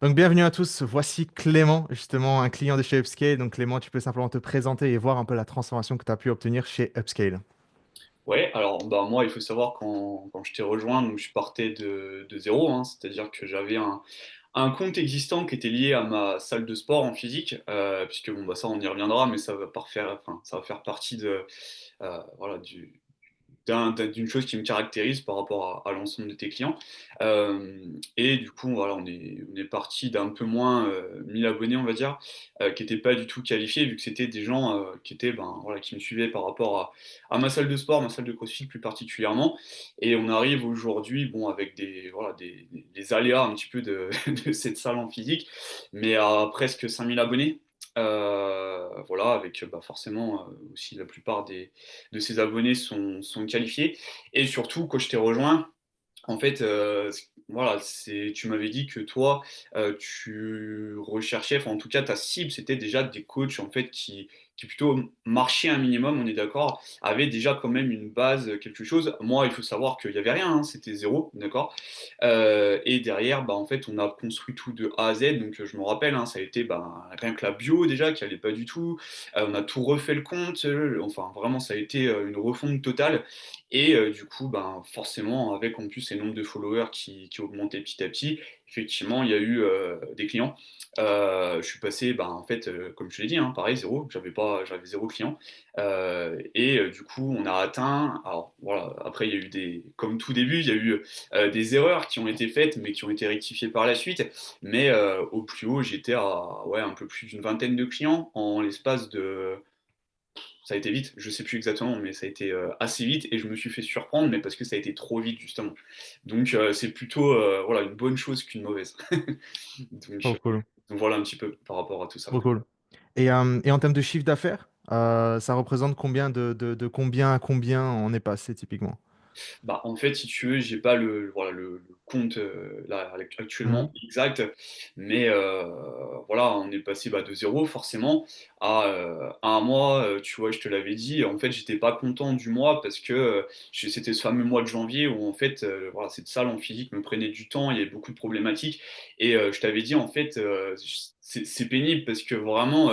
Donc bienvenue à tous, voici Clément, justement un client de chez Upscale. Donc Clément, tu peux simplement te présenter et voir un peu la transformation que tu as pu obtenir chez Upscale. Ouais, alors bah, moi, il faut savoir quand je t'ai rejoint, donc je partais de zéro, hein, c'est-à-dire que j'avais un compte existant qui était lié à ma salle de sport en physique, puisque bon, bah, ça on y reviendra, mais ça va pas refaire, enfin, ça va faire partie voilà, d'une chose qui me caractérise par rapport à l'ensemble de tes clients. Et du coup, voilà, on est parti d'un peu moins 1000 abonnés, on va dire, qui n'étaient pas du tout qualifiés, vu que c'était des gens qui étaient, ben, voilà, qui me suivaient par rapport à ma salle de sport, ma salle de CrossFit plus particulièrement. Et on arrive aujourd'hui, bon, avec voilà, des aléas un petit peu de cette salle en physique, mais à presque 5000 abonnés. Voilà, avec bah, forcément aussi la plupart de ses abonnés sont qualifiés. Et surtout, quand je t'ai rejoint, en fait, voilà, tu m'avais dit que toi, tu recherchais, enfin en tout cas ta cible, c'était déjà des coachs en fait qui plutôt marchaient un minimum, on est d'accord, avaient déjà quand même une base, quelque chose. Moi, il faut savoir qu'il n'y avait rien, hein, c'était zéro, d'accord. Et derrière, bah, en fait, on a construit tout de A à Z. Donc, je me rappelle, hein, ça a été bah, rien que la bio déjà qui allait pas du tout. On a tout refait le compte. Enfin, vraiment, ça a été une refonte totale. Et du coup, ben, forcément, avec en plus ces nombres de followers qui augmentaient petit à petit, effectivement, il y a eu des clients. Je suis passé, ben, en fait, comme je l'ai dit, hein, pareil, zéro. J'avais zéro client. Et du coup, on a atteint. Alors voilà, après, il y a eu comme tout début, il y a eu des erreurs qui ont été faites, mais qui ont été rectifiées par la suite. Mais au plus haut, j'étais à ouais, un peu plus d'une vingtaine de clients en l'espace de ça a été vite, je sais plus exactement, mais ça a été assez vite et je me suis fait surprendre, mais parce que ça a été trop vite justement. Donc c'est plutôt voilà, une bonne chose qu'une mauvaise. donc, Trop euh, cool, donc voilà un petit peu par rapport à tout ça. trop cool. Et en termes de chiffre d'affaires, ça représente combien de combien à combien on est passé typiquement? Bah, en fait, si tu veux, j'ai pas voilà, le compte là, Mhm. actuellement exact, mais voilà, on est passé bah, de zéro forcément à un mois. Tu vois, je te l'avais dit, en fait, j'étais pas content du mois parce que c'était ce fameux mois de janvier où en fait, voilà, cette salle en physique me prenait du temps, il y avait beaucoup de problématiques, et je t'avais dit en fait, c'est pénible parce que vraiment.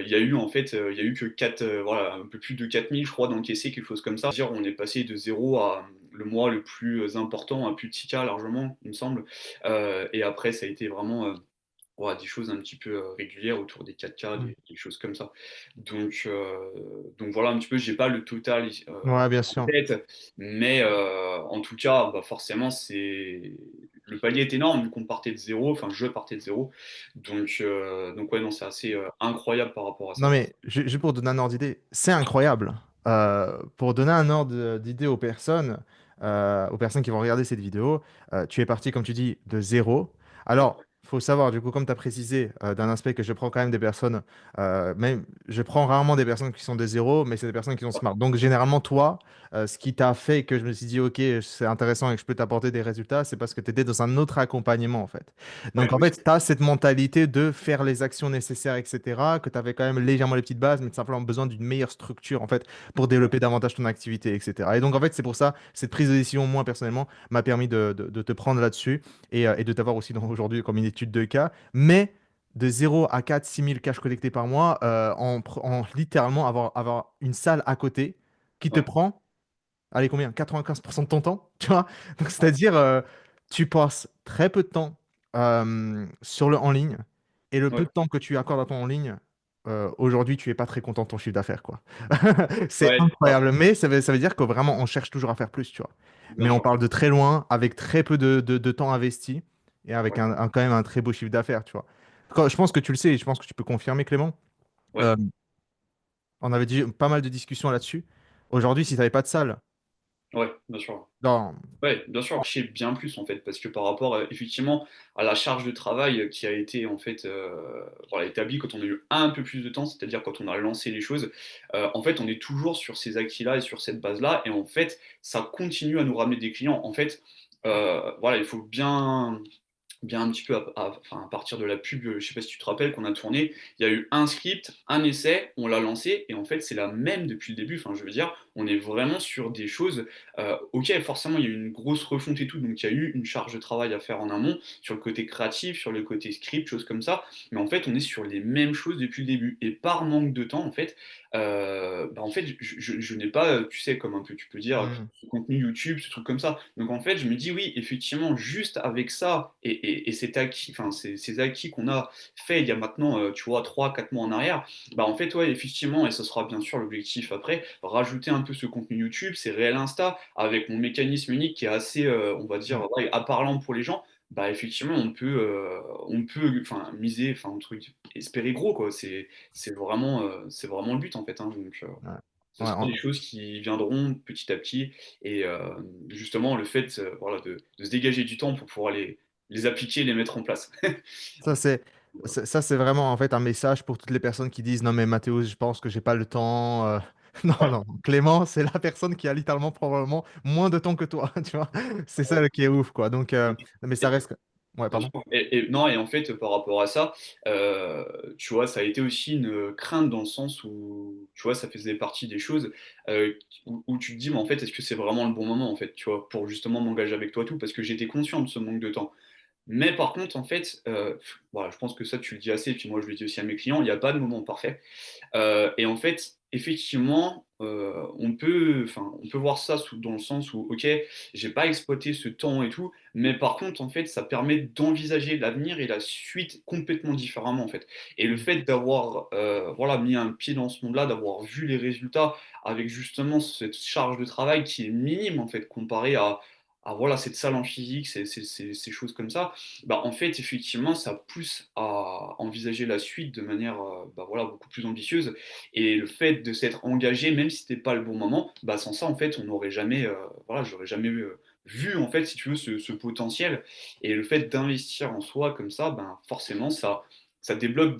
Il y a eu en fait, il y a eu que 4, voilà, un peu plus de 4000, je crois, d'encaissés, quelque chose comme ça. Dire, on est passé de zéro à le mois le plus important, à plus de 6K largement, il me semble. Et après, ça a été vraiment ouais, des choses un petit peu régulières autour des 4K, Mhm. des choses comme ça. Donc voilà un petit peu, j'ai pas le total Ouais, bien en sûr. tête, mais en tout cas, bah, forcément, le palier est énorme vu qu'on partait de zéro, enfin je partais de zéro. Donc ouais, non, c'est assez incroyable par rapport à ça. Non mais, juste pour donner un ordre d'idée, c'est incroyable. Pour donner un ordre d'idée aux personnes qui vont regarder cette vidéo, tu es parti, comme tu dis, de zéro. Alors, faut savoir, du coup, comme tu as précisé, d'un aspect que je prends quand même des personnes, même, je prends rarement des personnes qui sont de zéro, mais c'est des personnes qui sont smart. Donc, généralement, toi, ce qui t'a fait que je me suis dit, OK, c'est intéressant et que je peux t'apporter des résultats, c'est parce que tu étais dans un autre accompagnement, en fait. Ouais, Donc, en fait, tu as cette mentalité de faire les actions nécessaires, etc., que tu avais quand même légèrement les petites bases, mais simplement besoin d'une meilleure structure, en fait, pour développer davantage ton activité, etc. Et donc, en fait, c'est pour ça, cette prise de décision, moi, personnellement, m'a permis de te prendre là-dessus et de t'avoir aussi aujourd'hui comme une étude de cas. Mais de 0 à 4, 6 000 cash collectés par mois, en littéralement avoir une salle à côté qui te ouais, prend, allez, combien? 95% de ton temps, tu vois? Donc, ouais, c'est-à-dire, tu passes très peu de temps sur le en ligne et le peu ouais, de temps que tu accordes à ton en ligne, aujourd'hui, tu es pas très content de ton chiffre d'affaires, quoi. C'est ouais, c'est ça, incroyable, mais ça veut dire que vraiment, on cherche toujours à faire plus, tu vois. bien Mais on sûr. parle de très loin, avec très peu de temps investi et avec Ouais, quand même un très beau chiffre d'affaires, tu vois. Je pense que tu le sais et je pense que tu peux confirmer, Clément. ouais. Euh, on avait dit pas mal de discussions là-dessus. Aujourd'hui, si tu n'avais pas de salle, Ouais, bien sûr. dans... Ouais, bien sûr, je sais bien plus en fait, parce que par rapport effectivement à la charge de travail qui a été en fait voilà, établie quand on a eu un peu plus de temps, c'est-à-dire quand on a lancé les choses, en fait on est toujours sur ces acquis-là et sur cette base-là, et en fait ça continue à nous ramener des clients. En fait, voilà, il faut bien bien un petit peu enfin, à partir de la pub, je sais pas si tu te rappelles, qu'on a tourné, il y a eu un script, un essai, on l'a lancé, et en fait, c'est la même depuis le début. Enfin, je veux dire, on est vraiment sur des choses. Ok, forcément, il y a eu une grosse refonte et tout, donc il y a eu une charge de travail à faire en amont, sur le côté créatif, sur le côté script, choses comme ça. Mais en fait, on est sur les mêmes choses depuis le début. Et par manque de temps, en fait, bah, en fait je n'ai pas, tu sais, comme un peu, tu peux dire, Hmm. ce contenu YouTube, ce truc comme ça. Donc en fait, je me dis oui, effectivement, juste avec ça et cet acquis, enfin ces acquis qu'on a fait il y a maintenant, tu vois, 3 4 mois en arrière, bah en fait, ouais, effectivement, et ce sera bien sûr l'objectif après, rajouter un peu ce contenu YouTube, ces réels Insta, avec mon mécanisme unique qui est assez, on va dire, Hmm. ouais, apparlant pour les gens. Bah effectivement, on peut, enfin miser, enfin truc, espérer gros quoi. C'est vraiment le but en fait. Hein. Donc, Ouais. ce Ouais, sera des choses qui viendront petit à petit. Et justement, le fait voilà, de se dégager du temps pour pouvoir les appliquer, les mettre en place. ça, c'est, Voilà. ça, c'est vraiment en fait un message pour toutes les personnes qui disent non, mais Mathéo, je pense que j'ai pas le temps. Non, Ouais, non, Clément, c'est la personne qui a littéralement probablement moins de temps que toi, tu vois. C'est ça qui est ouf, quoi. Donc, non, mais ça et- reste. Ouais, bien pardon. sûr. Non, et en fait, par rapport à ça, tu vois, ça a été aussi une crainte dans le sens où, tu vois, ça faisait partie des choses où tu te dis, mais en fait, est-ce que c'est vraiment le bon moment, en fait, tu vois, pour justement m'engager avec toi, tout, parce que j'étais conscient de ce manque de temps. Mais par contre, en fait, voilà, je pense que ça, tu le dis assez, et puis moi, je le dis aussi à mes clients, il n'y a pas de moment parfait. Et en fait, effectivement, on peut voir ça dans le sens où, ok, j'ai pas exploité ce temps et tout, mais par contre, en fait, ça permet d'envisager l'avenir et la suite complètement différemment, en fait. Et le Mm. fait d'avoir, voilà, mis un pied dans ce monde-là, d'avoir vu les résultats avec justement cette charge de travail qui est minime, en fait, comparée à voilà, cette salle en physique, ces choses comme ça, bah, en fait, effectivement, ça pousse à envisager la suite de manière bah, voilà, beaucoup plus ambitieuse. Et le fait de s'être engagé, même si c'était pas le bon moment, bah, sans ça, en fait, on n'aurait jamais, voilà, j'aurais jamais vu, en fait, si tu veux, ce potentiel. Et le fait d'investir en soi comme ça, ben, forcément, ça débloque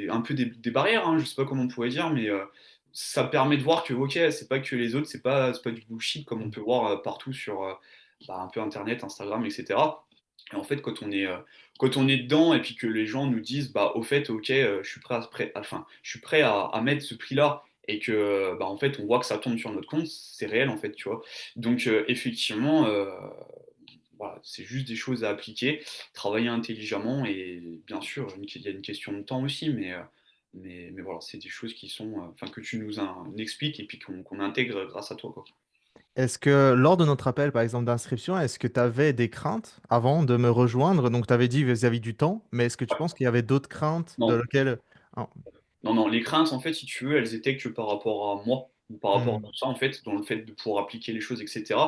un peu des barrières, hein, je sais pas comment on pourrait dire, mais ça permet de voir que, ok, c'est pas que les autres, c'est pas du bullshit comme on Mm. peut voir partout sur bah, un peu Internet, Instagram, etc. Et en fait, quand on est dedans et puis que les gens nous disent, bah, au fait, ok, enfin, je suis prêt à mettre ce prix-là et que, bah, en fait, on voit que ça tombe sur notre compte, c'est réel, en fait, tu vois. Donc, effectivement, voilà, c'est juste des choses à appliquer, travailler intelligemment et bien sûr, il y a une question de temps aussi, mais voilà, c'est des choses qui sont, enfin, que tu nous expliques et puis qu'on intègre grâce à toi, quoi. Est-ce que lors de notre appel, par exemple, d'inscription, est-ce que tu avais des craintes avant de me rejoindre? Donc, tu avais dit vis-à-vis du temps, mais est-ce que tu penses qu'il y avait d'autres craintes de Non, lesquelles... Ah, non, non, les craintes, en fait, si tu veux, elles étaient que par rapport à moi, ou par rapport à hmm, tout ça, en fait, dans le fait de pouvoir appliquer les choses, etc.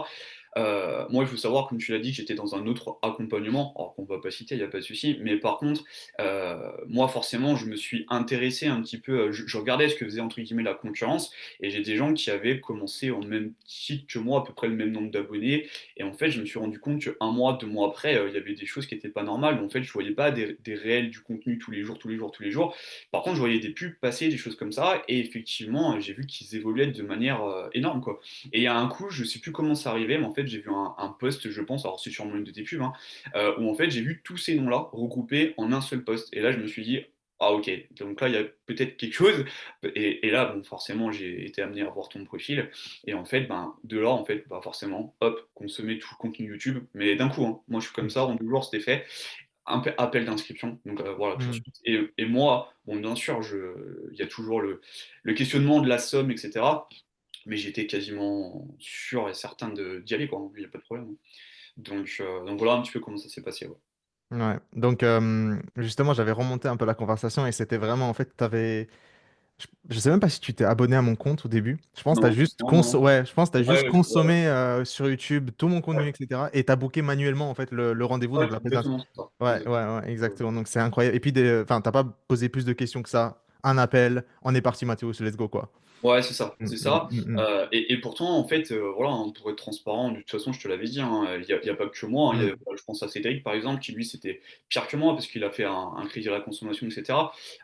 Moi, il faut savoir, comme tu l'as dit, que j'étais dans un autre accompagnement, alors qu'on ne va pas citer, il n'y a pas de souci, mais par contre, moi, forcément, je me suis intéressé un petit peu, je regardais ce que faisait, entre guillemets, la concurrence, et j'ai des gens qui avaient commencé au même titre que moi, à peu près le même nombre d'abonnés, et en fait, je me suis rendu compte qu'un mois, 2 mois après, il y avait des choses qui n'étaient pas normales, mais en fait, je voyais pas des réels du contenu tous les jours, tous les jours, tous les jours. Par contre, je voyais des pubs passer, des choses comme ça, et effectivement, j'ai vu qu'ils évoluaient de manière énorme, quoi. Et il y a un coup, je sais plus comment ça arrivait, mais en fait, j'ai vu un post, je pense, alors c'est sûrement une de tes pubs, hein, où en fait, j'ai vu tous ces noms-là regroupés en un seul post. Et là, je me suis dit, ah ok, donc là, il y a peut-être quelque chose. Et là, bon, forcément, j'ai été amené à voir ton profil. Et en fait, ben, de là, en fait, bah, forcément, hop, consommer tout le contenu YouTube. Mais d'un coup, hein, moi, je suis comme ça, en 2 jours, c'était fait un appel d'inscription. Donc voilà, tout de hmm. suite. Et moi, bon, bien sûr, il y a toujours le questionnement de la somme, etc. Mais j'étais quasiment sûr et certain d'y aller, quoi. Il n'y a pas de problème. Donc voilà un petit peu comment ça s'est passé. Ouais. Ouais. Donc, justement, j'avais remonté un peu la conversation et c'était vraiment, en fait, tu avais... Je sais même pas si tu t'es abonné à mon compte au début. Je pense que tu as Non, juste, non, non. ouais, je pense que tu Ouais, juste ouais, consommé sur YouTube tout mon contenu, ouais, etc. Et tu as booké manuellement, en fait, le rendez-vous, ouais, donc la c'est présence. exactement ça. Ouais, ouais, Exactement. ouais, exactement. Donc, c'est incroyable. Et puis, enfin, t'as pas posé plus de questions que ça. Un appel, on est parti, Mathéo, let's go, quoi. Ouais, c'est ça, Mm, c'est mm, ça. mm, mm. Et pourtant, en fait, voilà, hein, pour être transparent, de toute façon, je te l'avais dit, hein, il y a pas que moi. Hein, Mm. je pense à Cédric, par exemple, qui lui, c'était pire que moi parce qu'il a fait un crédit à la consommation, etc.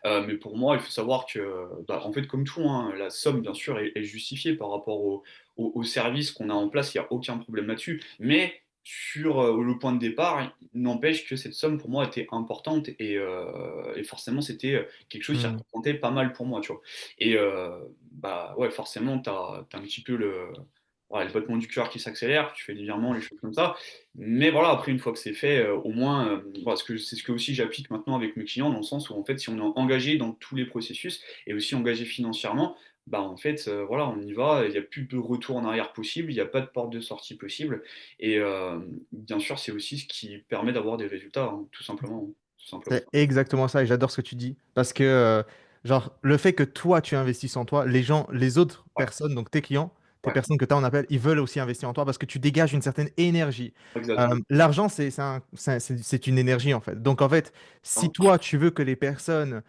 Mais pour moi, il faut savoir que, bah, en fait, comme tout, hein, la somme, bien sûr, est justifiée par rapport au service qu'on a en place. Il n'y a aucun problème là-dessus. Mais sur le point de départ, n'empêche que cette somme pour moi était importante et forcément c'était quelque chose qui Hmm. représentait pas mal pour moi, tu vois. Et bah ouais, forcément, t'as un petit peu voilà, le battement du cœur qui s'accélère, tu fais des virements, les choses comme ça. Mais voilà, après, une fois que c'est fait, au moins, voilà, c'est ce que aussi j'applique maintenant avec mes clients, dans le sens où en fait, si on est engagé dans tous les processus et aussi engagé financièrement, bah en fait, voilà, on y va, il n'y a plus de retour en arrière possible, il n'y a pas de porte de sortie possible. Et bien sûr, c'est aussi ce qui permet d'avoir des résultats, hein, tout simplement, hein, tout simplement. C'est exactement ça et j'adore ce que tu dis. Parce que, genre, le fait que toi, tu investisses en toi, les gens, les autres Ouais, personnes, donc tes clients, tes ouais, personnes que tu as en appel, ils veulent aussi investir en toi parce que tu dégages une certaine énergie. exactement. L'argent, c'est une énergie, en fait. Donc, en fait, si Hein, toi, tu veux que les personnes,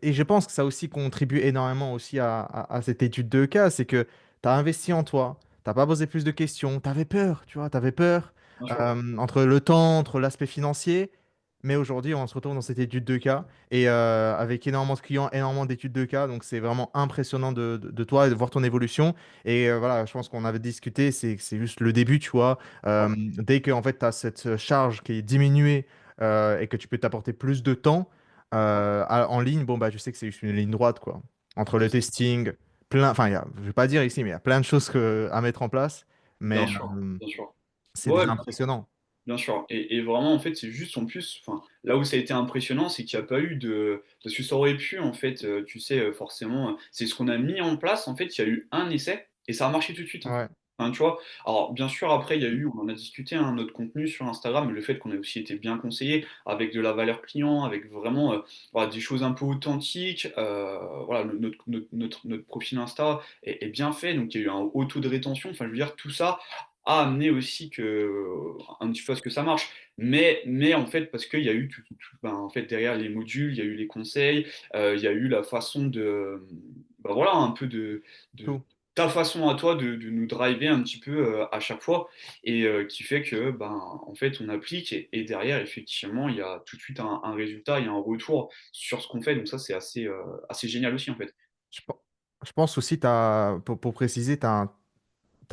et je pense que ça aussi contribue énormément aussi à cette étude de cas, c'est que tu as investi en toi, tu pas posé plus de questions, tu avais peur, tu vois, tu avais peur bien sûr, entre le temps, entre l'aspect financier. Mais aujourd'hui, on se retrouve dans cette étude de cas et avec énormément de clients, énormément d'études de cas. Donc, c'est vraiment impressionnant de toi et de voir ton évolution. Et voilà, je pense qu'on avait discuté, c'est juste le début, tu vois. ouais, Dès que en fait, tu as cette charge qui est diminuée et que tu peux t'apporter plus de temps en ligne, bon, bah, je sais que c'est juste une ligne droite, quoi. Entre le c'est ça. testing, enfin, je vais pas dire ici, mais il y a plein de choses à mettre en place. Mais Bien sûr, bien sûr. c'est Ouais, déjà impressionnant. bien sûr. Et vraiment, en fait, c'est juste en plus, enfin, là où ça a été impressionnant, c'est qu'il n'y a pas eu de. Parce que ça aurait pu, en fait, tu sais, forcément, c'est ce qu'on a mis en place. En fait, il y a eu un essai et ça a marché tout de suite, en fait. Ouais. Enfin, tu vois, alors bien sûr, après, il y a eu, on en a discuté, hein, notre contenu sur Instagram, mais le fait qu'on ait aussi été bien conseillé, avec de la valeur client, avec vraiment voilà, des choses un peu authentiques. Voilà, notre profil Insta est bien fait, donc il y a eu un haut taux de rétention. Enfin, je veux dire, tout ça a amené aussi un petit peu à ce que ça marche. Mais en fait, parce qu'il y a eu ben, en fait, derrière les modules, il y a eu les conseils, il y a eu la façon ben voilà, un peu de Tout. ta façon à toi de nous driver un petit peu à chaque fois, et qui fait que, ben, en fait, on applique, et derrière, effectivement, il y a tout de suite un résultat, il y a un retour sur ce qu'on fait, donc ça, c'est assez génial aussi, en fait. Je, pen- je pense aussi, pour préciser, t'as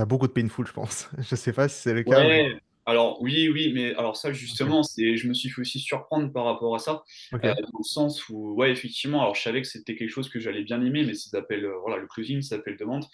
beaucoup de painful, je pense. Je sais pas si c'est le cas, mais. Ouais, alors oui, oui, mais alors ça Ok. justement, je me suis fait aussi surprendre par rapport à ça, Ok. dans le sens où, ouais, effectivement, alors je savais que c'était quelque chose que j'allais bien aimer, mais ça s'appelle, voilà, le closing, ça s'appelle demande,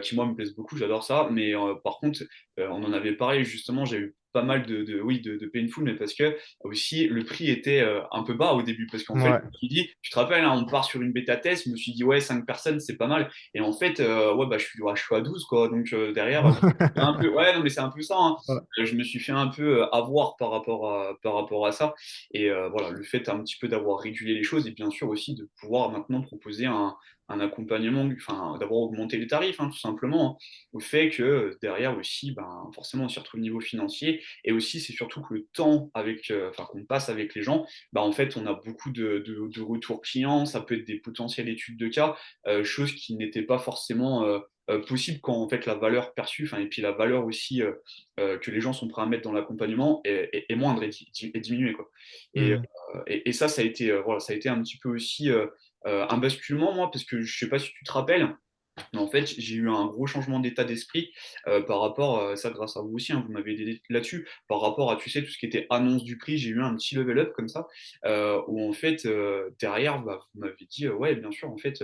qui moi me plaise beaucoup, j'adore ça, mais par contre, on en avait parlé justement, j'ai eu pas mal oui, de painful, mais parce que aussi le prix était un peu bas au début, parce qu'en fait, Ouais. je me suis dit, tu te rappelles, hein, on part sur une bêta test, je me suis dit, ouais, 5 personnes, c'est pas mal, et en fait, ouais, bah, je suis à 12 quoi, donc derrière, un peu, ouais, non, mais c'est un peu ça, hein. Ouais. Je me suis fait un peu avoir par rapport à ça. Et voilà, le fait un petit peu d'avoir régulé les choses et bien sûr aussi de pouvoir maintenant proposer un accompagnement, enfin, d'avoir augmenté les tarifs, hein, tout simplement, hein, au fait que derrière aussi, ben, forcément, on s'y retrouve au niveau financier. Et aussi, c'est surtout que le temps enfin, qu'on passe avec les gens, ben, en fait, on a beaucoup de retours clients, ça peut être des potentielles études de cas, choses qui n'étaient pas forcément possible quand en fait la valeur perçue, enfin, et puis la valeur aussi que les gens sont prêts à mettre dans l'accompagnement est moindre et diminuée, quoi. Et, Hmm. ça, ça a été, voilà, ça a été un petit peu aussi un basculement, moi, parce que je sais pas si tu te rappelles, mais en fait, j'ai eu un gros changement d'état d'esprit par rapport, ça grâce à vous aussi, hein, vous m'avez aidé là-dessus, par rapport à, tu sais, tout ce qui était annonce du prix, j'ai eu un petit level up comme ça, où en fait, derrière, bah, vous m'avez dit, ouais, bien sûr, en fait,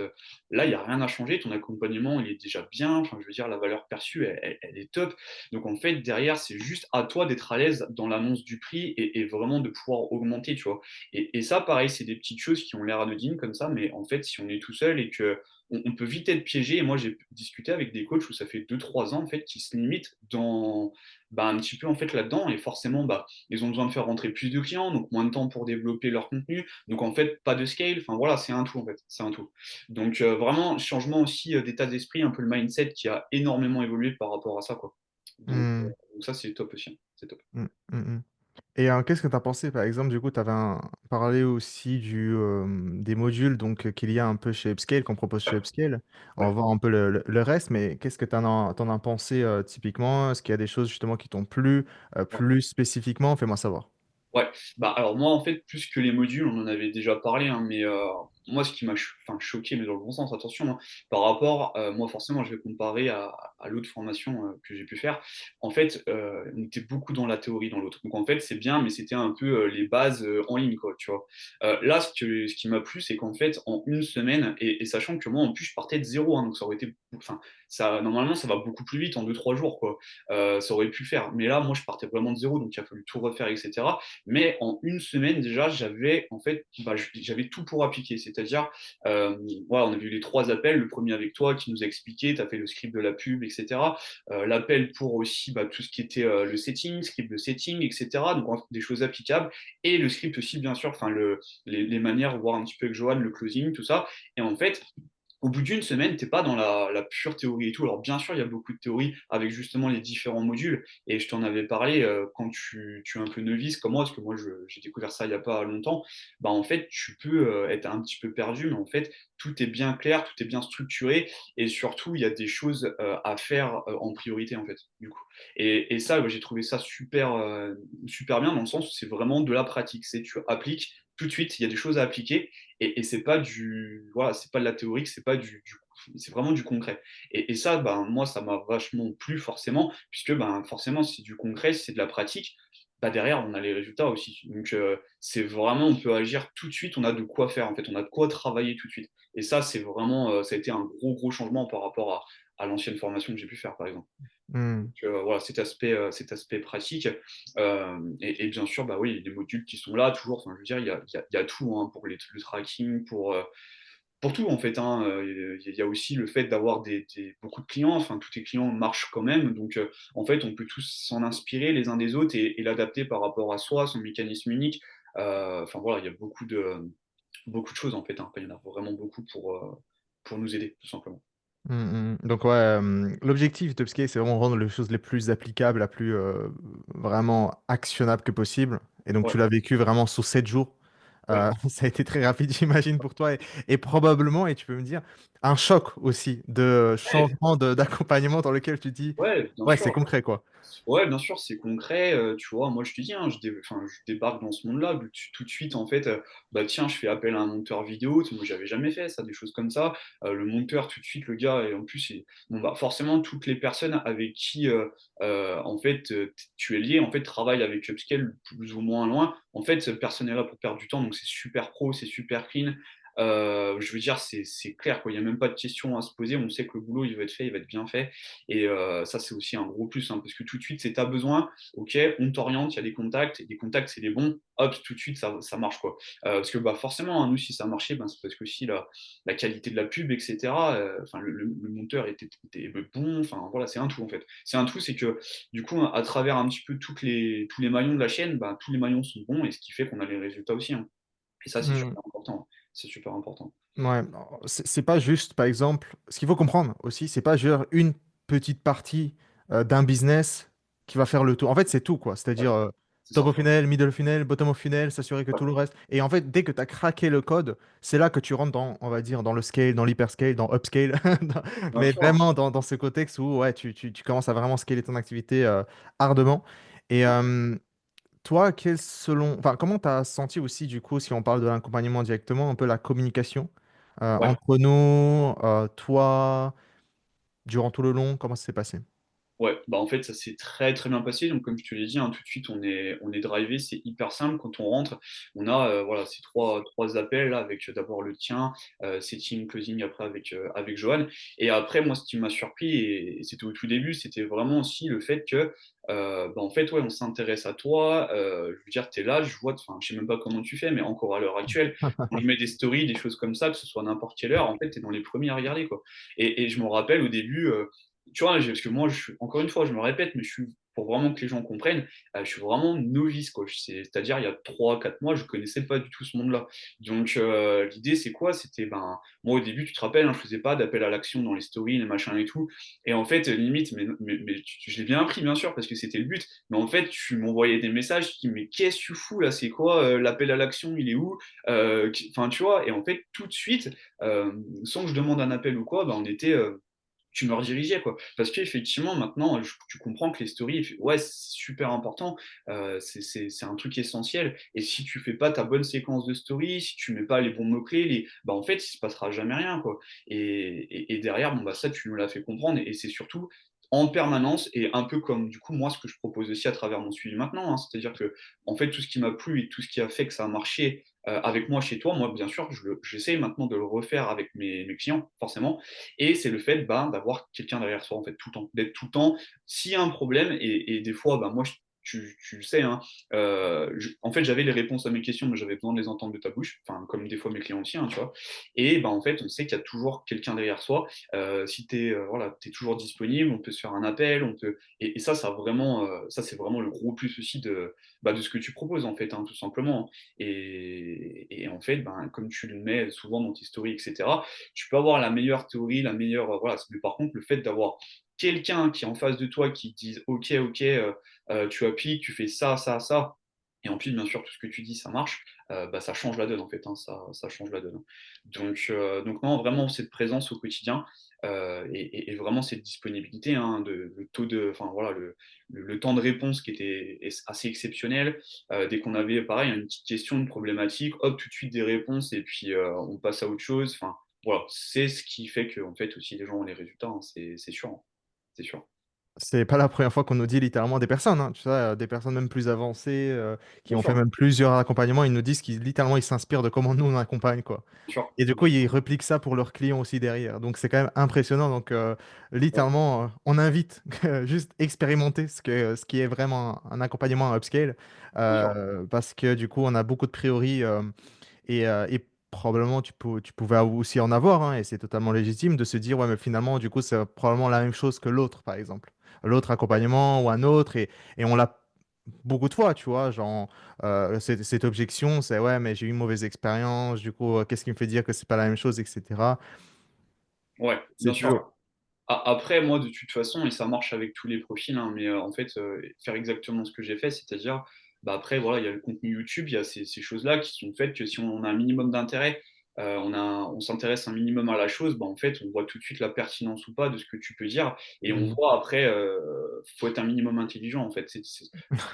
là, il n'y a rien à changer, ton accompagnement, il est déjà bien, enfin, je veux dire, la valeur perçue, elle est top. Donc, en fait, derrière, c'est juste à toi d'être à l'aise dans l'annonce du prix et vraiment de pouvoir augmenter, tu vois. Et ça, pareil, c'est des petites choses qui ont l'air anodines comme ça, mais en fait, si on est tout seul et que on peut vite être piégé. Et moi, j'ai discuté avec des coachs où ça fait 2 3 ans en fait, qui se limitent dans bah, un petit peu en fait là-dedans. Et forcément, bah, ils ont besoin de faire rentrer plus de clients, donc moins de temps pour développer leur contenu. Donc en fait, pas de scale. Enfin voilà, c'est un tout en fait. C'est un tout. Donc vraiment, changement aussi d'état d'esprit, un peu le mindset qui a énormément évolué par rapport à ça, quoi. Hmm. Donc ça, c'est top aussi, hein. C'est top. Hmm. Hmm. Hmm. Et qu'est-ce que tu as pensé, par exemple, du coup, tu avais parlé aussi des modules donc, qu'il y a un peu chez Upscale, qu'on propose chez Upscale. On va Ouais. voir un peu le reste, mais qu'est-ce que tu en as pensé typiquement? Est-ce qu'il y a des choses justement qui t'ont plu Ouais. plus spécifiquement? Fais-moi savoir. Ouais, bah alors moi en fait, plus que les modules, on en avait déjà parlé, hein, mais moi, ce qui m'a enfin, choqué, mais dans le bon sens, attention, hein, par rapport, moi, forcément, je vais comparer à l'autre formation que j'ai pu faire. En fait, on était beaucoup dans la théorie dans l'autre. Donc, en fait, c'est bien, mais c'était un peu les bases en ligne, quoi, tu vois. Là, ce qui m'a plu, c'est qu'en fait, en une semaine, et sachant que moi, en plus, je partais de zéro, hein, donc ça aurait été, enfin, ça, normalement, ça va beaucoup plus vite en deux trois jours, quoi. Ça aurait pu le faire. Mais là, moi, je partais vraiment de zéro, donc il a fallu tout refaire, etc. Mais en une semaine, déjà, j'avais en fait, bah, j'avais tout pour appliquer. C'est-à-dire, voilà, on a vu les trois appels. Le premier avec toi qui nous a expliqué, tu as fait le script de la pub, etc. L'appel pour aussi bah, tout ce qui était le setting, script de setting, etc. Donc des choses applicables. Et le script aussi, bien sûr, enfin les manières, voir un petit peu avec Johan, le closing, tout ça. Et en fait, au bout d'une semaine, t'es pas dans la pure théorie et tout. Alors bien sûr, il y a beaucoup de théories avec justement les différents modules. Et je t'en avais parlé quand tu es un peu novice comme moi, parce que moi j'ai découvert ça il y a pas longtemps. Bah en fait, tu peux être un petit peu perdu, mais en fait, tout est bien clair, tout est bien structuré, et surtout, il y a des choses à faire en priorité en fait. Du coup, et ça, j'ai trouvé ça super bien dans le sens où c'est vraiment de la pratique. C'est tu appliques tout de suite, il y a des choses à appliquer et c'est pas voilà, c'est pas de la théorique, c'est vraiment du concret. Et ça, ben, moi, ça m'a vachement plu forcément, puisque ben, forcément, si c'est du concret, si c'est de la pratique, bah, derrière, on a les résultats aussi. Donc, c'est vraiment, on peut agir tout de suite, on a de quoi faire, en fait, on a de quoi travailler tout de suite. Et ça, c'est vraiment, ça a été un gros changement par rapport à l'ancienne formation que j'ai pu faire, par exemple. Hmm. Donc, voilà, cet aspect pratique. Et bien sûr, bah oui, les modules qui sont là, toujours, enfin, je veux dire, il y a tout hein, pour le tracking, pour tout en fait. Hein. Il y a aussi le fait d'avoir beaucoup de clients, enfin, tous tes clients marchent quand même. Donc, en fait, on peut tous s'en inspirer les uns des autres et l'adapter par rapport à soi, son mécanisme unique. Enfin, voilà, il y a beaucoup de choses en fait. Hein. Il y en a vraiment beaucoup pour nous aider, tout simplement. Donc ouais, l'objectif de Upscape, c'est vraiment rendre les choses les plus applicables, la plus vraiment actionnables que possible. Et donc Ouais, tu l'as vécu vraiment sur 7 jours. ouais, Ça a été très rapide, j'imagine, pour toi. Et probablement, et tu peux me dire, un choc aussi de ouais, changement d'accompagnement dans lequel tu dis, ouais, bien ouais, c'est sûr. concret, quoi. Ouais, bien sûr, c'est concret. Tu vois, moi, je te dis, hein, enfin, je débarque dans ce monde-là, tout de suite, en fait, bah tiens, je fais appel à un monteur vidéo. Moi, j'avais jamais fait ça, des choses comme ça. Le monteur, tout de suite, le gars, et en plus, bon, bah, forcément, toutes les personnes avec qui, en fait, tu es lié, en fait, travaillent avec Upscale plus ou moins loin. En fait, cette personne est là pour perdre du temps, donc c'est super pro, c'est super clean. Je veux dire, c'est clair, quoi. Il n'y a même pas de questions à se poser. On sait que le boulot, il va être fait, il va être bien fait. Et ça, c'est aussi un gros plus, hein, parce que tout de suite, c'est ta besoin, ok, on t'oriente, il y a des contacts, et des contacts, c'est les bons, hop, tout de suite, ça marche, quoi. Parce que bah, forcément, hein, nous, si ça marchait, ben, c'est parce que aussi la qualité de la pub, etc., enfin, le monteur était bon, enfin, voilà, c'est un tout, en fait. C'est un tout, c'est que, du coup, à travers un petit peu tous les maillons de la chaîne, bah, tous les maillons sont bons, et ce qui fait qu'on a les résultats aussi. Hein. Et ça, c'est Hmm. super important. C'est super important. Ouais, c'est pas juste, par exemple, ce qu'il faut comprendre aussi, c'est pas juste une petite partie d'un business qui va faire le tour. En fait, c'est tout, quoi. Ouais, C'est-à-dire c'est top ça. of funnel, middle funnel, bottom of funnel, s'assurer que Ouais, tout le reste. Et en fait, dès que tu as craqué le code, c'est là que tu rentres dans, on va dire, dans le scale, dans l'hyperscale, dans upscale, bien mais sûr. Hein. vraiment dans ce contexte où ouais, tu commences à vraiment scaler ton activité ardemment. Et Ouais. toi, enfin, comment tu as senti aussi, du coup, si on parle de l'accompagnement directement, un peu la communication Ouais. entre nous, toi, durant tout le long, comment ça s'est passé? Ouais, bah en fait, ça s'est très bien passé. Donc, comme je te l'ai dit, hein, tout de suite, on est drivé. C'est hyper simple. Quand on rentre, on a voilà, ces trois appels là, avec d'abord le tien, setting, closing, après avec Johan. Et après, moi, ce qui m'a surpris, et c'était au tout début, c'était vraiment aussi le fait que, bah, en fait, ouais, on s'intéresse à toi. Je veux dire, tu es là, je vois, enfin, je sais même pas comment tu fais, mais encore à l'heure actuelle, quand je mets des stories, des choses comme ça, que ce soit à n'importe quelle heure, en fait, tu es dans les premiers à regarder, quoi. Et je me rappelle au début. Tu vois, parce que moi, encore une fois, je me répète, mais pour vraiment que les gens comprennent, je suis vraiment novice, quoi. C'est-à-dire, il y a 3 4 mois, je connaissais pas du tout ce monde-là. Donc, l'idée, c'est quoi? C'était, ben, moi, au début, tu te rappelles, hein, je faisais pas d'appel à l'action dans les stories, les machins et tout. Et en fait, limite, je l'ai bien appris, bien sûr, parce que c'était le but. Mais en fait, tu m'envoyais des messages qui, mais qu'est-ce que tu fous là? C'est quoi? L'appel à l'action, il est où? Enfin, tu vois, et en fait, tout de suite, sans que je demande un appel ou quoi, ben, on était. tu me redirigeais, quoi. Parce qu'effectivement, maintenant, tu comprends que les stories, ouais, c'est super important, c'est un truc essentiel et si tu fais pas ta bonne séquence de stories, si tu mets pas les bons mots-clés, bah, en fait, il se passera jamais rien, quoi et derrière, bon, bah, ça, tu me l'as fait comprendre et c'est surtout en permanence et un peu comme, du coup, moi, ce que je propose aussi à travers mon suivi maintenant, hein. C'est-à-dire que en fait, tout ce qui m'a plu et tout ce qui a fait que ça a marché, avec moi chez toi, moi, bien sûr, j'essaie maintenant de le refaire avec mes clients, forcément et c'est le fait, bah, d'avoir quelqu'un derrière soi, en fait, tout le temps. D'être tout le temps s'il y a un problème et des fois, bah, moi, tu le sais, hein, en fait, j'avais les réponses à mes questions, mais j'avais besoin de les entendre de ta bouche, enfin, comme des fois mes clients aussi, hein, tu vois? Et bah, en fait, on sait qu'il y a toujours quelqu'un derrière soi. Si tu es, voilà, tu toujours disponible, on peut se faire un appel, on peut et ça, ça, c'est vraiment le gros plus aussi de ce que tu proposes, en fait, hein, tout simplement. Et en fait, ben, comme tu le mets souvent dans tes stories et cetera, tu peux avoir la meilleure théorie, la meilleure, voilà, mais par contre, le fait d'avoir quelqu'un qui est en face de toi qui te dise: «OK, OK, tu appliques, tu fais ça, ça, ça» et en plus, bien sûr, tout ce que tu dis, ça marche, bah, ça change la donne, en fait, hein, ça change la donne, hein. Donc non, vraiment cette présence au quotidien, et vraiment cette disponibilité, hein, le taux de enfin voilà, le temps de réponse qui était assez exceptionnel. Dès qu'on avait pareil, une petite question, une problématique, hop, tout de suite des réponses et puis, on passe à autre chose. Enfin, voilà, c'est ce qui fait qu'en fait aussi les gens ont les résultats, hein, c'est sûr, hein, c'est sûr. C'est pas la première fois qu'on nous dit littéralement des personnes, hein, tu sais, des personnes même plus avancées, qui Bien ont fait sûr, même plusieurs accompagnements, ils nous disent qu'ils littéralement ils s'inspirent de comment nous on accompagne, quoi. bien sûr. Et du coup, ils repliquent ça pour leurs clients aussi derrière. Donc c'est quand même impressionnant. Donc Ouais, littéralement, on invite juste expérimenter ce qui est vraiment un accompagnement à upscale, bien sûr. parce que du coup, on a beaucoup de priori. Et probablement, tu pouvais aussi en avoir, hein, et c'est totalement légitime de se dire, ouais, mais finalement, du coup, c'est probablement la même chose que l'autre, par exemple. L'autre accompagnement ou un autre, et on l'a beaucoup de fois, tu vois, genre, cette objection, c'est, ouais, mais j'ai eu une mauvaise expérience, du coup, qu'est-ce qui me fait dire que c'est pas la même chose, etc. Ouais, C'est bien sûr. toujours. Après, moi, de toute façon, et ça marche avec tous les profils, hein, mais en fait, faire exactement ce que j'ai fait, c'est-à-dire, bah, après, voilà, il y a le contenu YouTube, il y a ces choses-là qui sont faites que si on a un minimum d'intérêt, on s'intéresse un minimum à la chose, bah, en fait, on voit tout de suite la pertinence ou pas de ce que tu peux dire, et on Mm. voit après, faut être un minimum intelligent, en fait.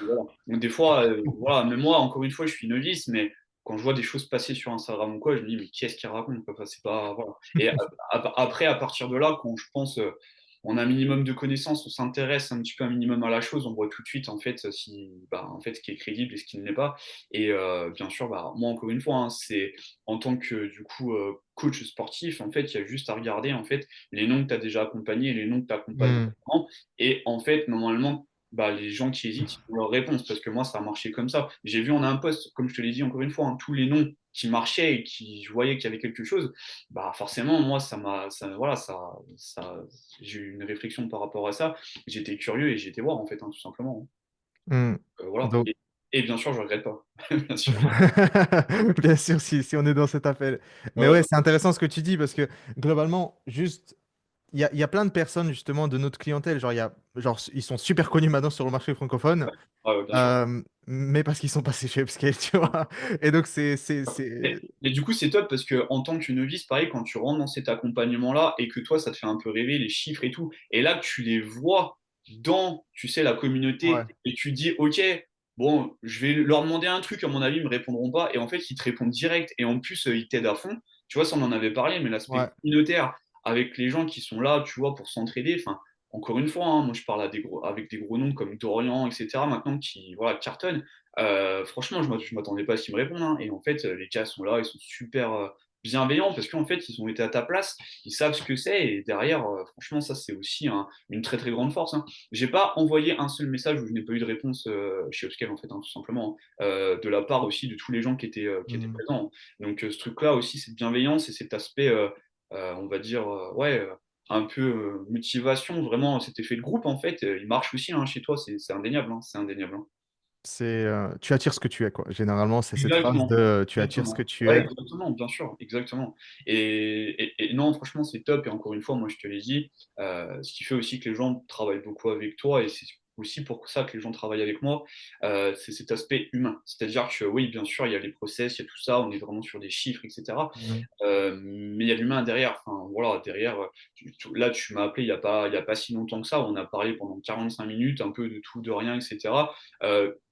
Voilà. Donc, des fois, voilà, même moi, encore une fois, je suis novice, mais quand je vois des choses passer sur Instagram ou quoi, je me dis, mais qui est-ce qui raconte, quoi? Enfin, c'est pas, voilà. Et après, à partir de là, quand je pense, on a un minimum de connaissances, on s'intéresse un petit peu un minimum à la chose, on voit tout de suite en fait si, bah, en fait, ce qui est crédible et ce qui ne l'est pas. Et bien sûr, bah, moi encore une fois, hein, c'est en tant que du coup coach sportif, en fait, il y a juste à regarder en fait les noms que tu as déjà accompagnés, les noms que tu accompagnes Mm. en et en fait, normalement, bah, les gens qui hésitent, ils ont leur réponse parce que moi, ça a marché comme ça. J'ai vu en un post, comme je te l'ai dit encore une fois, hein, tous les noms qui marchaient et qui je voyais qu'il y avait quelque chose, bah forcément, moi, voilà, j'ai eu une réflexion par rapport à ça. J'étais curieux et j'ai été voir, en fait, hein, tout simplement, hein. Mm. Voilà. Donc, Et bien sûr, je regrette pas, bien sûr. bien sûr, si on est dans cet appel. Mais Ouais, ouais, c'est intéressant ce que tu dis parce que globalement, juste, il y a plein de personnes justement de notre clientèle. Genre, genre, ils sont super connus maintenant sur le marché francophone, ouais, bien sûr. mais parce qu'ils sont passés chez Upscale, tu vois. Et donc, Et du coup, c'est top parce que en tant que novice, pareil, quand tu rentres dans cet accompagnement-là et que toi, ça te fait un peu rêver les chiffres et tout, et là que tu les vois dans, tu sais, la Ouais, communauté et tu dis, OK, bon, je vais leur demander un truc, à mon avis, ils me répondront pas. Et en fait, ils te répondent direct et en plus, ils t'aident à fond. Tu vois, ça, on en avait parlé, mais l'aspect ouais. communautaire avec les gens qui sont là, tu vois, pour s'entraider. Enfin, encore une fois, hein, moi, je parle avec des gros noms comme Dorian, etc., maintenant qui, voilà, cartonnent. Franchement, je m'attendais pas à ce qu'ils me répondent, hein. Et en fait, les gars sont là, ils sont super bienveillants parce qu'en fait, ils ont été à ta place, ils savent ce que c'est. Et derrière, franchement, ça, c'est aussi une très très grande force, hein. J'ai pas envoyé un seul message où je n'ai pas eu de réponse chez Upscale, en fait, hein, tout simplement, hein, de la part aussi de tous les gens qui étaient Hmm. présents, hein. Donc, ce truc-là aussi, cette bienveillance et cet aspect, on va dire, ouais. Un peu motivation, vraiment cet effet de groupe en fait, il marche aussi hein, chez toi, c'est indéniable, hein, c'est indéniable, hein. Tu attires ce que tu es, quoi. Généralement, c'est cette phrase Exactement, de tu attires ce que exactement. tu Ouais, es. exactement, bien sûr, exactement. Et non, franchement, c'est top. Et encore une fois, moi, je te l'ai dit, ce qui fait aussi que les gens travaillent beaucoup avec toi, et c'est aussi pour ça que les gens travaillent avec moi, c'est cet aspect humain. C'est-à-dire que oui, bien sûr, il y a les process, il y a tout ça, on est vraiment sur des chiffres, etc. Mhm. Mais il y a l'humain derrière. Enfin, voilà, derrière, là, tu m'as appelé il y a pas si longtemps que ça. On a parlé pendant 45 minutes, un peu de tout, de rien, etc.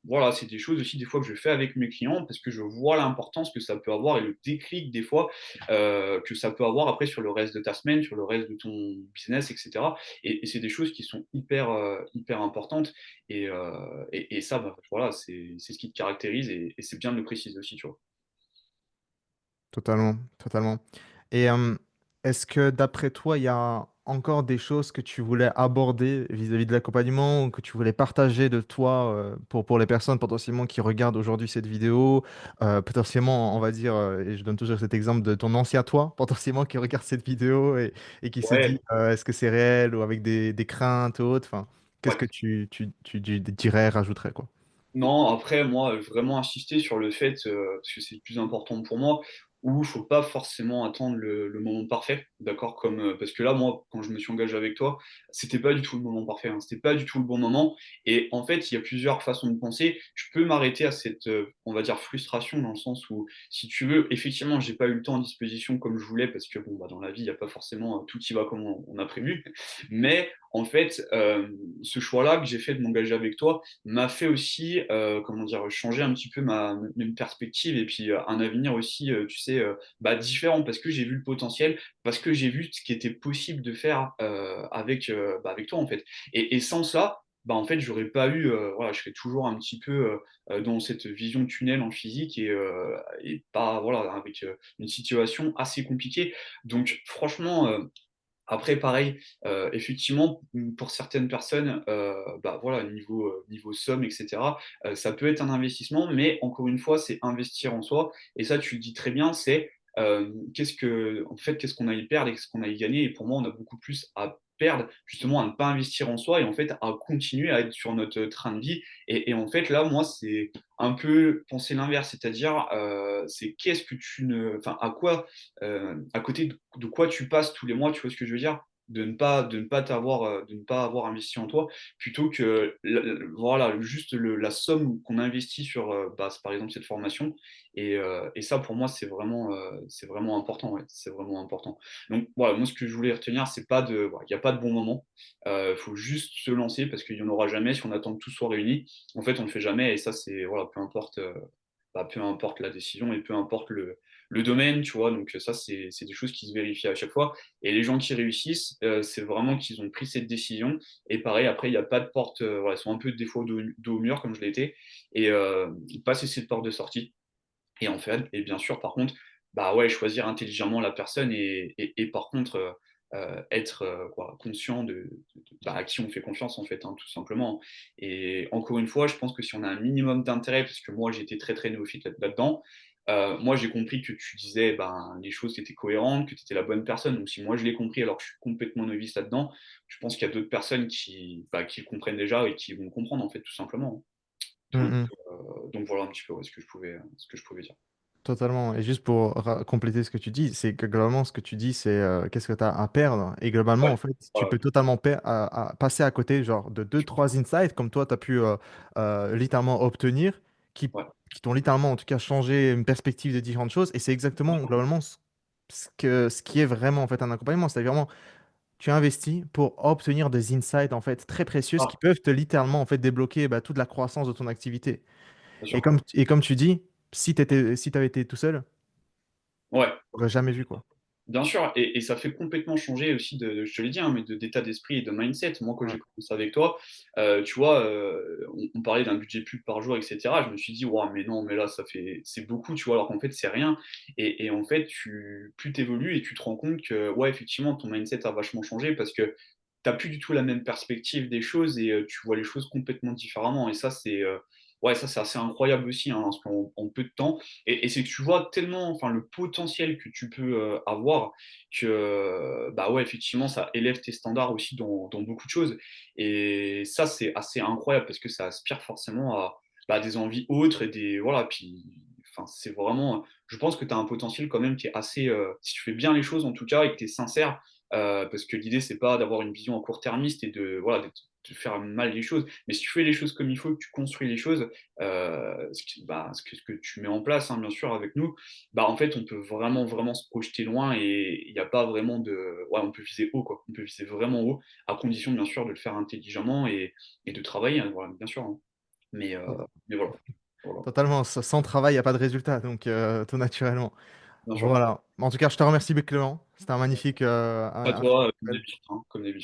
Voilà, c'est des choses aussi, des fois, que je fais avec mes clients parce que je vois l'importance que ça peut avoir et le déclic, des fois, que ça peut avoir après sur le reste de ta semaine, sur le reste de ton business, etc. Et c'est des choses qui sont hyper importantes. Et ça, bah, voilà, c'est ce qui te caractérise et c'est bien de le préciser aussi, tu vois. Totalement, totalement. Et est-ce que d'après toi, il y a encore des choses que tu voulais aborder vis-à-vis de l'accompagnement ou que tu voulais partager de toi pour les personnes potentiellement qui regardent aujourd'hui cette vidéo, potentiellement, on va dire, et je donne toujours cet exemple de ton ancien toi, potentiellement qui regarde cette vidéo et qui se dit Ouais, est-ce que c'est réel ou avec des craintes ou autres, enfin, qu'est-ce ouais. que tu dirais, rajouterais quoi? Non, après, moi, vraiment insister sur le fait, parce que c'est le plus important pour moi, où il faut pas forcément attendre le moment parfait, d'accord? Comme, parce que là, moi, quand je me suis engagé avec toi, c'était pas du tout le moment parfait, hein, c'était pas du tout le bon moment. Et en fait, il y a plusieurs façons de penser. Je peux m'arrêter à cette, on va dire, frustration, dans le sens où, si tu veux, effectivement, j'ai pas eu le temps à disposition comme je voulais, parce que bon, bah, dans la vie, il n'y a pas forcément tout qui va comme on a prévu. Mais en fait, ce choix-là que j'ai fait de m'engager avec toi, m'a fait aussi, comment dire, changer un petit peu mes perspectives et puis un avenir aussi, tu sais, bah, différent parce que j'ai vu le potentiel, parce que j'ai vu ce qui était possible de faire avec, bah, avec toi en fait. Et sans ça, bah, en fait, j'aurais pas eu, voilà, je serais toujours un petit peu dans cette vision tunnel en physique et pas, voilà, avec une situation assez compliquée. Donc, franchement, après, pareil, effectivement, pour certaines personnes, bah, voilà, niveau somme, et cetera, ça peut être un investissement, mais encore une fois, c'est investir en soi. Et ça, tu le dis très bien, c'est en fait, qu'est-ce qu'on a à y perdre et qu'est-ce qu'on a à y gagner. Et pour moi, on a beaucoup plus à perdre, justement, à ne pas investir en soi et en fait, à continuer à être sur notre train de vie. Et en fait, là, moi, c'est un peu penser l'inverse, c'est-à-dire, c'est qu'est-ce que tu ne, enfin, à côté de quoi tu passes tous les mois, tu vois ce que je veux dire? De ne pas avoir investi en toi, plutôt que voilà, juste la somme qu'on investit sur bah, par exemple cette formation. Et ça, pour moi, c'est vraiment important. Ouais, c'est vraiment important. Donc voilà, moi, ce que je voulais retenir, c'est pas de, voilà, il n'y a pas de bon moment. Il faut juste se lancer parce qu'il n'y en aura jamais si on attend que tout soit réuni. En fait, on ne le fait jamais. Et ça, c'est, voilà, bah, peu importe la décision et peu importe le domaine, tu vois. Donc ça, c'est des choses qui se vérifient à chaque fois. Et les gens qui réussissent, c'est vraiment qu'ils ont pris cette décision. Et pareil, après, il n'y a pas de porte, voilà, ils sont un peu des fois dos au mur, comme je l'ai été, et passer cette porte de sortie. Et en fait, et bien sûr, par contre, bah ouais, choisir intelligemment la personne et par contre, être quoi, conscient bah, à qui on fait confiance, en fait, hein, tout simplement. Et encore une fois, je pense que si on a un minimum d'intérêt, parce que moi, j'étais très néophyte là-dedans, moi, j'ai compris que tu disais ben, les choses qui étaient cohérentes, que tu étais la bonne personne. Donc, si moi, je l'ai compris alors que je suis complètement novice là-dedans, je pense qu'il y a d'autres personnes bah, qui le comprennent déjà et qui vont le comprendre, en fait, tout simplement. Donc, Mm, mm. voilà un petit peu ouais, ce que je pouvais dire. Totalement. Et juste pour compléter ce que tu dis, c'est que globalement, ce que tu dis, c'est qu'est-ce que tu as à perdre. Et globalement, Ouais, en fait, tu voilà, peux totalement passer à côté genre, de deux, trois insights comme toi, tu as pu littéralement obtenir, ouais, qui t'ont littéralement, en tout cas, changé une perspective de différentes choses. Et c'est exactement, globalement, ce qui est vraiment en fait un accompagnement. C'est vraiment, tu investis pour obtenir des insights en fait très précieux ah, qui peuvent te littéralement en fait débloquer bah, toute la croissance de ton activité. bien Et sûr. comme tu dis, si tu avais été tout seul, Ouais, j'aurais jamais vu quoi. bien sûr, et ça fait complètement changer aussi je te l'ai dit, hein, mais d'état d'esprit et de mindset. Moi, quand Ouais. j'ai commencé avec toi, tu vois, on parlait d'un budget pub par jour, etc. Je me suis dit, ouais, mais non, mais là, c'est beaucoup, tu vois, alors qu'en fait, c'est rien. Et en fait, plus tu évolues et tu te rends compte que, ouais, effectivement, ton mindset a vachement changé parce que tu n'as plus du tout la même perspective des choses et tu vois les choses complètement différemment. Et ça, ouais, ça, c'est assez incroyable aussi, hein, parce en peu de temps. Et c'est que tu vois tellement, enfin, le potentiel que tu peux avoir que, bah ouais, effectivement, ça élève tes standards aussi dans beaucoup de choses. Et ça, c'est assez incroyable parce que ça aspire forcément à bah, des envies autres et des, voilà, puis, enfin, c'est vraiment, je pense que tu as un potentiel quand même qui est assez, si tu fais bien les choses en tout cas et que tu es sincère, parce que l'idée, c'est pas d'avoir une vision à court-termiste et de, voilà, te faire mal les choses. Mais si tu fais les choses comme il faut, que tu construis les choses, ce que tu mets en place, hein, bien sûr, avec nous, bah, en fait, on peut vraiment, vraiment se projeter loin et il y a pas vraiment de ouais, on peut viser haut, quoi. On peut viser vraiment haut, à condition, bien sûr, de le faire intelligemment et de travailler, hein, voilà, bien sûr, hein. Mais heu, To mais voilà, voilà, totalement, sans travail, il y a pas de résultat, donc tout naturellement. bien sûr. Voilà. En tout cas, je te remercie Clément. C'était un magnifique, À un toi, comme appel. d'habitude, hein, comme d'habitude.